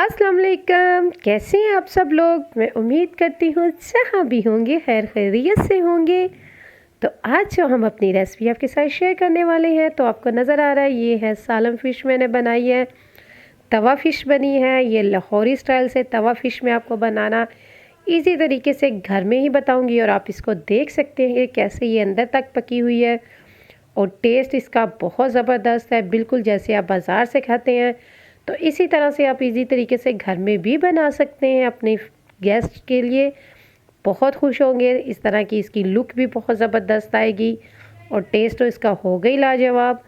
अस्सलाम वालेकुम, कैसे हैं आप सब लोग। मैं उम्मीद करती हूँ जहाँ भी होंगे खैर खैरियत से होंगे। तो आज जो हम अपनी रेसिपी आपके साथ शेयर करने वाले हैं तो आपको नज़र आ रहा है ये है सालम फ़िश मैंने बनाई है। तवा फ़िश बनी है, ये लाहौरी स्टाइल से तवा फ़िश में आपको बनाना इजी तरीके से घर में ही बताऊंगी और आप इसको देख सकते हैं कि कैसे ये अंदर तक पकी हुई है और टेस्ट इसका बहुत ज़बरदस्त है, बिल्कुल जैसे आप बाज़ार से खाते हैं। तो इसी तरह से आप इजी तरीके से घर में भी बना सकते हैं अपने गेस्ट के लिए, बहुत खुश होंगे। इस तरह की इसकी लुक भी बहुत ज़बरदस्त आएगी और टेस्ट तो इसका हो गई लाजवाब।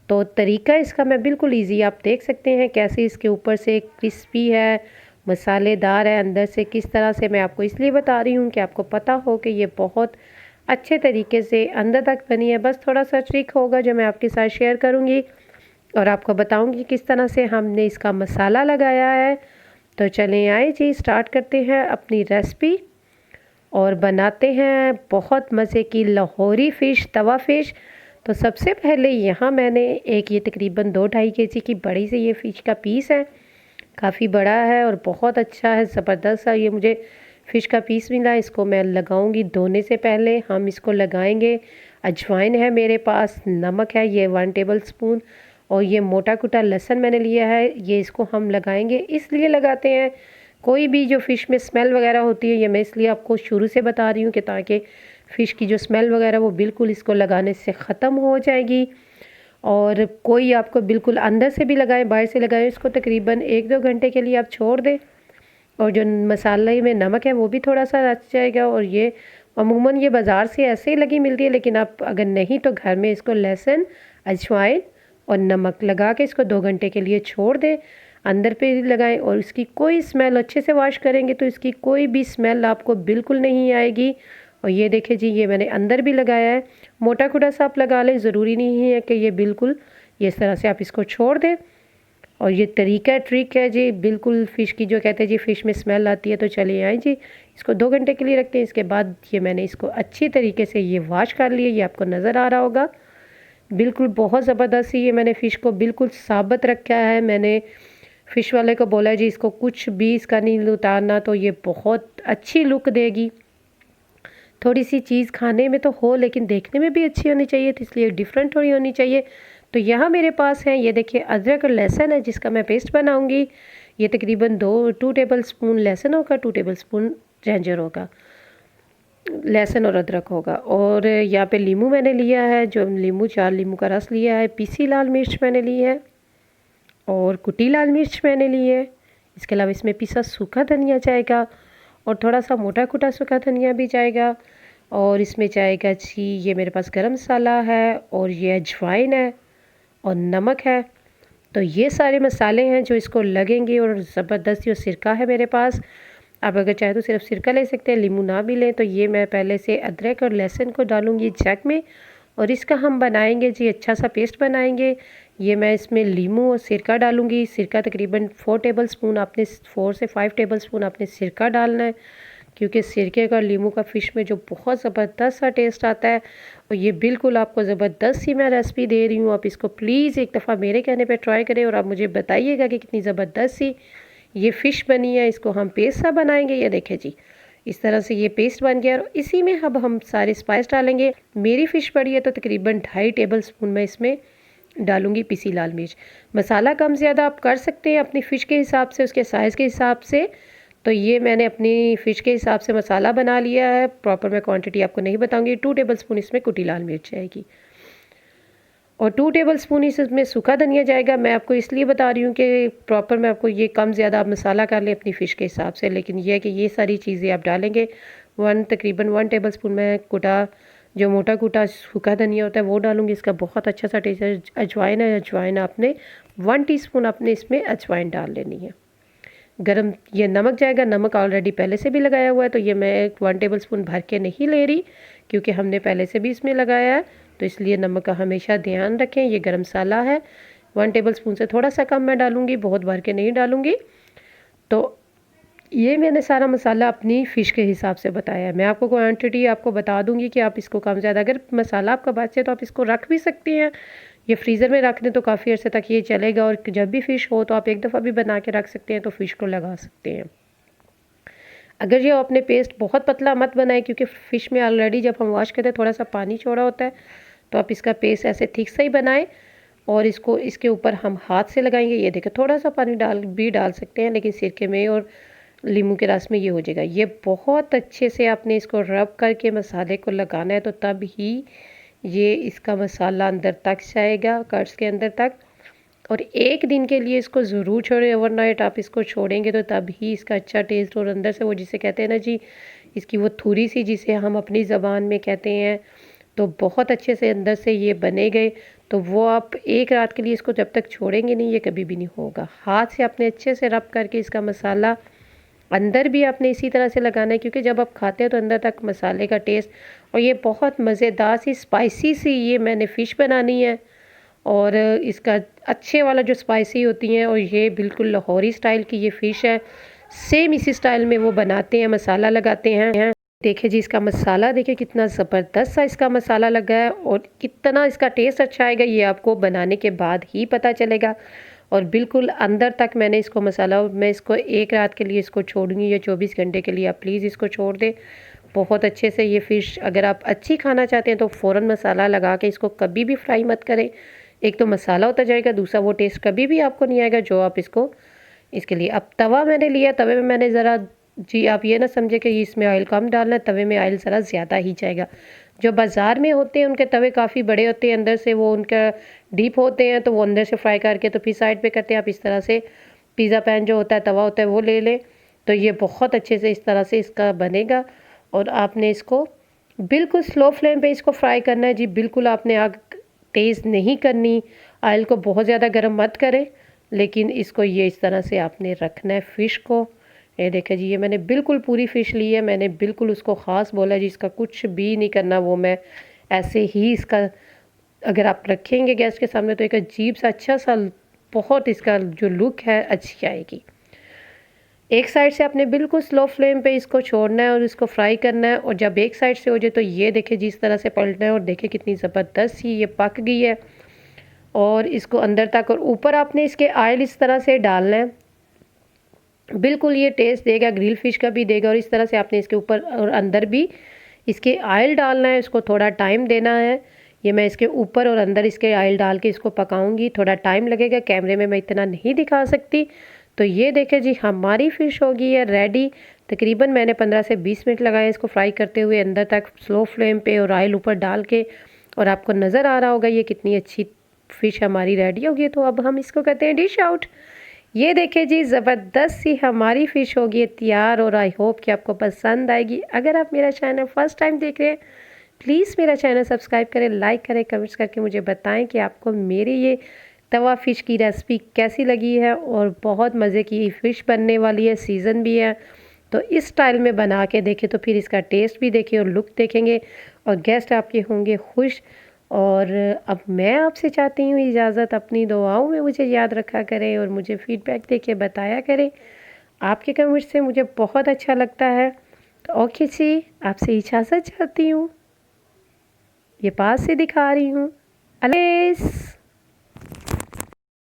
तो तरीका इसका मैं बिल्कुल इजी, आप देख सकते हैं कैसे इसके ऊपर से क्रिस्पी है, मसालेदार है, अंदर से किस तरह से। मैं आपको इसलिए बता रही हूँ कि आपको पता हो कि ये बहुत अच्छे तरीके से अंदर तक बनी है। बस थोड़ा सा ट्रिक होगा जो मैं आपके साथ शेयर करूँगी और आपको बताऊंगी किस तरह से हमने इसका मसाला लगाया है। तो चलें आए जी, स्टार्ट करते हैं अपनी रेसिपी और बनाते हैं बहुत मज़े की लाहौरी फ़िश, तवा फ़िश। तो सबसे पहले यहाँ मैंने ये तकरीबन 2-2.5 केजी की बड़ी सी ये फ़िश का पीस है, काफ़ी बड़ा है और बहुत अच्छा है, ज़बरदस्त है। ये मुझे फ़िश का पीस मिला, इसको मैं लगाऊंगी। धोने से पहले हम इसको लगाएंगे। अजवाइन है मेरे पास, नमक है ये 1 टेबल स्पून और ये मोटा कुटा लहसुन मैंने लिया है, ये इसको हम लगाएंगे। इसलिए लगाते हैं कोई भी जो फ़िश में स्मेल वगैरह होती है, ये मैं इसलिए आपको शुरू से बता रही हूँ कि ताकि फ़िश की जो स्मेल वगैरह वो बिल्कुल इसको लगाने से ख़त्म हो जाएगी। और कोई आपको बिल्कुल अंदर से भी लगाएं बाहर से लगाएं, इसको तकरीबन 1-2 घंटे के लिए आप छोड़ दें। और जो मसाले में नमक है वो भी थोड़ा सा रच जाएगा। और ये अमूमन ये बाज़ार से ऐसे ही लगी मिलती है, लेकिन आप अगर नहीं तो घर में इसको लहसुन, अजवाइन और नमक लगा के इसको 2 घंटे के लिए छोड़ दें। अंदर पे लगाएं और इसकी कोई स्मेल, अच्छे से वॉश करेंगे तो इसकी कोई भी स्मेल आपको बिल्कुल नहीं आएगी। और ये देखें जी, ये मैंने अंदर भी लगाया है। मोटा कुटा सा आप लगा लें, ज़रूरी नहीं है कि ये बिल्कुल ये इस तरह से आप इसको छोड़ दें। और ये तरीका ट्रिक है जी, बिल्कुल फ़िश की जो कहते हैं जी फ़िश में स्मेल आती है। तो चलिए आए जी, इसको 2 घंटे के लिए रखते हैं। इसके बाद ये मैंने इसको अच्छी तरीके से ये वॉश कर लिया, ये आपको नज़र आ रहा होगा। बिल्कुल बहुत ज़बरदस्त ये मैंने फ़िश को बिल्कुल साबुत रखा है। मैंने फ़िश वाले को बोला जी इसको कुछ भी इसका नहीं उतारना, तो ये बहुत अच्छी लुक देगी। थोड़ी सी चीज़ खाने में तो हो लेकिन देखने में भी अच्छी होनी चाहिए, तो इसलिए डिफरेंट थोड़ी होनी चाहिए। तो यहाँ मेरे पास है, ये देखिए अदरक और लहसुन है जिसका मैं पेस्ट बनाऊँगी। ये तकरीबन 2 टेबल स्पून लहसुन होगा, 2 टेबल स्पून जिंजर होगा, लहसुन और अदरक होगा। और यहाँ पे नींबू मैंने लिया है, जो नींबू 4 नींबू का रस लिया है। पीसी लाल मिर्च मैंने ली है और कुटी लाल मिर्च मैंने ली है। इसके अलावा इसमें पिसा सूखा धनिया जाएगा और थोड़ा सा मोटा कुटा सूखा धनिया भी जाएगा। और इसमें जाएगा जी, ये मेरे पास गरम मसाला है और ये अजवाइन है और नमक है। तो ये सारे मसाले हैं जो इसको लगेंगे। और ज़बरदस्त जो सिरका है मेरे पास, आप अगर चाहे तो सिर्फ सिरका ले सकते हैं, नींबू ना भी लें। तो ये मैं पहले से अदरक और लहसुन को डालूंगी जग में और इसका हम बनाएंगे जी अच्छा सा पेस्ट बनाएंगे। ये मैं इसमें लीमू और सिरका डालूंगी। सिरका तकरीबन 4 टेबल स्पून, आपने 4 से 5 टेबल स्पून आपने सिरका डालना है, क्योंकि सिरके का नींबू का फ़िश में जो बहुत ज़बरदस्त सा टेस्ट आता है। और ये बिल्कुल आपको ज़बरदस्त सी मैं रेसिपी दे रही हूँ, आप इसको प्लीज़ एक दफ़ा मेरे कहने पे ट्राई करें और आप मुझे बताइएगा कि कितनी ज़बरदस्त सी ये फ़िश बनी है। इसको हम पेस्ट सा बनाएंगे। ये देखें जी, इस तरह से ये पेस्ट बन गया और इसी में अब हम सारे स्पाइस डालेंगे। मेरी फ़िश बड़ी है तो तकरीबन 2.5 टेबल स्पून मैं इसमें डालूंगी पिसी लाल मिर्च। मसाला कम ज़्यादा आप कर सकते हैं अपनी फ़िश के हिसाब से, उसके साइज़ के हिसाब से। तो ये मैंने अपनी फ़िश के हिसाब से मसाला बना लिया है। प्रॉपर मैं क्वांटिटी आपको नहीं बताऊंगी। 2 टेबल स्पून इसमें कुटी लाल मिर्च जाएगी और 2 टेबल स्पून इसमें सूखा धनिया जाएगा। मैं आपको इसलिए बता रही हूँ कि प्रॉपर मैं आपको ये कम ज़्यादा आप मसाला कर लें अपनी फ़िश के हिसाब से, लेकिन यह है कि ये सारी चीज़ें आप डालेंगे। तकरीबन 1 टेबल स्पून मैं कुटा, जो मोटा कुटा सूखा धनिया होता है वो डालूंगी। इसका बहुत अच्छा सा टेस्ट है। अजवाइन है, अजवाइन आपने 1 टीस्पून आपने इसमें अजवाइन डाल लेनी है। गरम ये नमक जाएगा, नमक ऑलरेडी पहले से भी लगाया हुआ है, तो ये मैं 1 टेबल स्पून भर के नहीं ले रही क्योंकि हमने पहले से भी इसमें लगाया है, तो इसलिए नमक का हमेशा ध्यान रखें। ये गरम मसाला है, 1 टेबल स्पून से थोड़ा सा कम मैं डालूँगी, बहुत भर के नहीं डालूँगी। तो ये मैंने सारा मसाला अपनी फ़िश के हिसाब से बताया है। मैं आपको क्वांटिटी आपको बता दूंगी कि आप इसको कम ज़्यादा, अगर मसाला आपका बचे तो आप इसको रख भी सकती हैं, ये फ्रीज़र में रख दें तो काफ़ी अर्से तक ये चलेगा, और जब भी फ़िश हो तो आप एक दफ़ा भी बना के रख सकते हैं तो फ़िश को लगा सकते हैं। अगर ये आपने पेस्ट बहुत पतला मत बनाएं, क्योंकि फ़िश में ऑलरेडी जब हम वॉश करते हैं थोड़ा सा पानी छोड़ा होता है, तो आप इसका पेस्ट ऐसे थिक सा ही बनाएं और इसको इसके ऊपर हम हाथ से लगाएंगे। ये देखें, थोड़ा सा पानी डाल सकते हैं, लेकिन सिरके में और लींबू के रस में ये हो जाएगा। ये बहुत अच्छे से आपने इसको रब करके मसाले को लगाना है, तो तब ही ये इसका मसाला अंदर तक जाएगा, कट्स के अंदर तक। और एक दिन के लिए इसको ज़रूर छोड़ें, ओवरनाइट आप इसको छोड़ेंगे तो तब ही इसका अच्छा टेस्ट, और अंदर से वो जिसे कहते हैं ना जी, इसकी वो थूरी सी जिसे हम अपनी ज़बान में कहते हैं, तो बहुत अच्छे से अंदर से ये बने गए। तो वो आप एक रात के लिए इसको जब तक छोड़ेंगे नहीं, ये कभी भी नहीं होगा। हाथ से आपने अच्छे से रब करके इसका मसाला अंदर भी आपने इसी तरह से लगाना है, क्योंकि जब आप खाते हैं तो अंदर तक मसाले का टेस्ट। और ये बहुत मज़ेदार सी स्पाइसी सी ये मैंने फ़िश बनानी है, और इसका अच्छे वाला जो स्पाइसी होती हैं, और ये बिल्कुल लाहौरी स्टाइल की ये फ़िश है। सेम इसी स्टाइल में वो बनाते हैं, मसाला लगाते हैं। देखिए जी, इसका मसाला देखिए कितना ज़बरदस्त सा इसका मसाला लगा है, और कितना इसका टेस्ट अच्छा आएगा ये आपको बनाने के बाद ही पता चलेगा। और बिल्कुल अंदर तक मैंने इसको मसाला, मैं इसको एक रात के लिए इसको छोड़ूंगी या 24 घंटे के लिए आप प्लीज़ इसको छोड़ दें बहुत अच्छे से। ये फ़िश अगर आप अच्छी खाना चाहते हैं तो फ़ौरन मसाला लगा के इसको कभी भी फ्राई मत करें। एक तो मसाला होता जाएगा, दूसरा वो टेस्ट कभी भी आपको नहीं आएगा जो आप इसको इसके लिए। अब तवा मैंने लिया, तवे में मैंने ज़रा, जी आप ये ना समझे कि इसमें ऑयल कम डालना है, तवे में ऑयल ज़रा ज़्यादा ही जाएगा। जो बाज़ार में होते हैं उनके तवे काफ़ी बड़े होते हैं, अंदर से वो उनका डीप होते हैं, तो वो अंदर से फ्राई करके तो फिर साइड पे करते हैं। आप इस तरह से पिज़्ज़ा पैन जो होता है, तवा होता है, वो ले लें, तो ये बहुत अच्छे से इस तरह से इसका बनेगा। और आपने इसको बिल्कुल स्लो फ्लेम पे इसको फ्राई करना है जी, बिल्कुल आपने आग तेज़ नहीं करनी, ऑयल को बहुत ज़्यादा गर्म मत करें, लेकिन इसको ये इस तरह से आपने रखना है फ़िश को। ये देखिए जी, ये मैंने बिल्कुल पूरी फ़िश ली है, मैंने बिल्कुल उसको ख़ास बोला जी, इसका कुछ भी नहीं करना, वो मैं ऐसे ही इसका अगर आप रखेंगे गैस के सामने तो एक अजीब सा अच्छा सा बहुत इसका जो लुक है अच्छी आएगी। एक साइड से आपने बिल्कुल स्लो फ्लेम पे इसको छोड़ना है और इसको फ्राई करना है, और जब एक साइड से हो जाए तो ये देखिए जिस तरह से पलटना है, और देखिए कितनी ज़बरदस्त सी ये पक गई है। और इसको अंदर तक, और ऊपर आपने इसके ऑयल इस तरह से डालना है, बिल्कुल ये टेस्ट देगा, ग्रिल फिश का भी देगा। और इस तरह से आपने इसके ऊपर और अंदर भी इसके ऑयल डालना है, इसको थोड़ा टाइम देना है। ये मैं इसके ऊपर और अंदर इसके ऑयल डाल के इसको पकाऊंगी, थोड़ा टाइम लगेगा, कैमरे में मैं इतना नहीं दिखा सकती। तो ये देखें जी, हमारी फ़िश होगी है रेडी। तकरीबन मैंने 15 से 20 मिनट लगाए इसको फ्राई करते हुए अंदर तक, स्लो फ्लेम पे और ऑयल ऊपर डाल के। और आपको नज़र आ रहा होगा ये कितनी अच्छी फ़िश हमारी रेडी होगी। तो अब हम इसको कहते हैं डिश आउट। ये देखें जी, ज़बरदस्त सी हमारी फ़िश होगी है तैयार, और आई होप कि आपको पसंद आएगी। अगर आप मेरा चैनल फर्स्ट टाइम देख रहे हैं, प्लीज़ मेरा चैनल सब्सक्राइब करें, लाइक करें, कमेंट्स करके मुझे बताएं कि आपको मेरी ये तवा फ़िश की रेसिपी कैसी लगी है। और बहुत मज़े की फ़िश बनने वाली है, सीज़न भी है, तो इस स्टाइल में बना के देखें तो फिर इसका टेस्ट भी देखें और लुक देखेंगे, और गेस्ट आपके होंगे खुश। और अब मैं आपसे चाहती हूँ इजाज़त, अपनी दुआओं में मुझे याद रखा करें और मुझे फ़ीडबैक देके बताया करें। आपके कमेंट्स से मुझे बहुत अच्छा लगता है। तो ओके जी, आपसे इजाज़त चाहती हूँ, ये पास से दिखा रही हूँ। अल्लाह हाफ़िज़।